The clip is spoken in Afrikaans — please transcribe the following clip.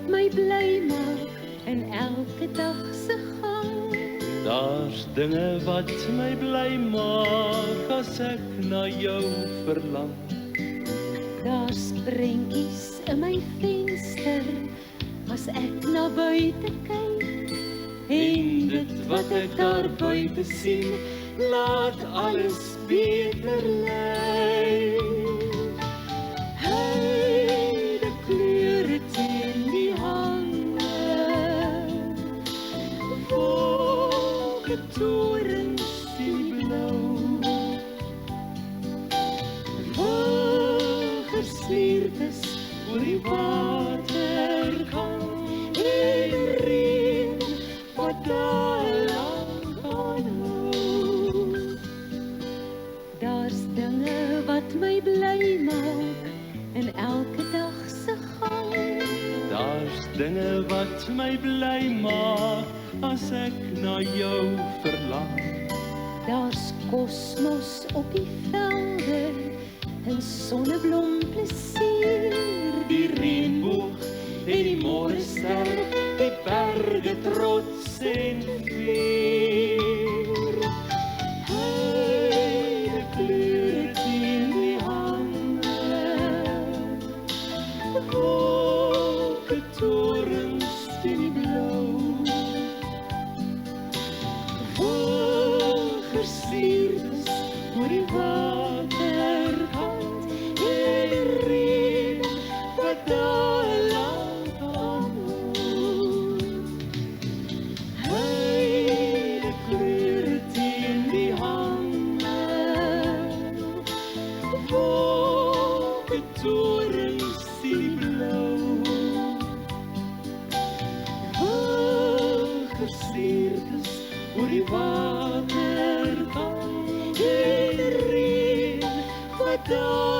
my bly maak in elke dag se gang. Daar's dinge wat my bly maak as ek na jou verlang. Daar's prentjies in my venster as ek na buite kyk. En dit wat ek daar buite sien, laat alles beter lyk. Hey, die kleure teen die hange, wolketorens in die blou, wolgesliertes oor die waterkant, en reën wat daar lang aanhou. Daar's dinge wat my bly maak in elke dag se gang. Daar's dinge wat my bly maak as ek na jou verlang. Daar's kosmos op die velde en sonneblom plesier. Die reënboog en die môrester, die berge trots en vier. Hey, die kleure teen die hange, wolketorens in die blou, wolgesliertes oor die waterkant, en reën wat daar lang aanhou. Hey, die kleure teen die hange, wolketorens in die blou, wolgesliertes oor die waterkant, en reën wat daar